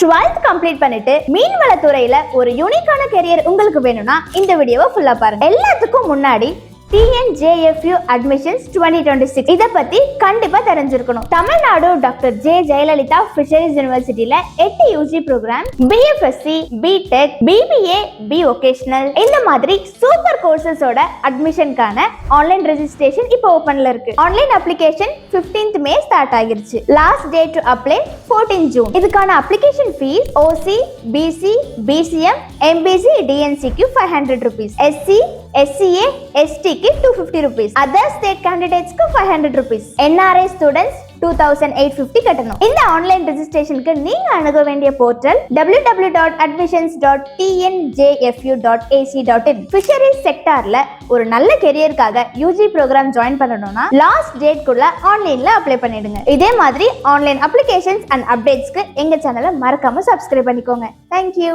12th complete பண்ணிட்டு மீன்வளத்துறையில ஒரு யூனிக்கான கெரியர் உங்களுக்கு வேணும்னா இந்த வீடியோவை ஃபுல்லா பாருங்க. எல்லாத்துக்கும் முன்னாடி TNJFU admissions 2026 இத பத்தி கண்டிப்பா தெரிஞ்சிருக்கணும். Tamil Nadu doctor J Jayalalithaa fisheries யூனிவர்சிட்டியில 8 UG programme, BFSC, BTech, BBA, B Vocational இந்த மாதிரி சூப்பர் கோர்சஸோட அட்மிஷனுக்கான ஆன்லைன் ரெஜிஸ்ட்ரேஷன் இப்போ ஓபன்ல இருக்கு. Online application 15th May start ஆகிருச்சு. Last date to apply 14 June. இதுக்கான application fees OC, BC, BCM, MBC, DNCக்கு 500 rupees, SC, SCA, ST க்கு 250 rupees, other state candidates க்கு 500 rupees, NRI students 2850 கட்டணும். இந்த ஆன்லைன் ரெஜிஸ்ட்ரேஷனுக்கு நீங்க அணுக வேண்டிய போர்ட்டல் www.admissions.tnjfu.ac.in. ஃபிஷரிஸ் செக்டார்ல ஒரு நல்ல கெரியருக்காக UG ப்ரோக்ராம் ஜாயின் பண்ணணும்னா லாஸ்ட் டேட் குள்ள ஆன்லைன்ல அப்ளை பண்ணிடுங்க. இதே மாதிரி ஆன்லைன் அப்ளிகேஷன்ஸ் அண்ட் அப்டேட்ஸ்க்கு எங்க சேனலை மறக்காம சப்ஸ்கிரைப் பண்ணிக்கோங்க. Thank you.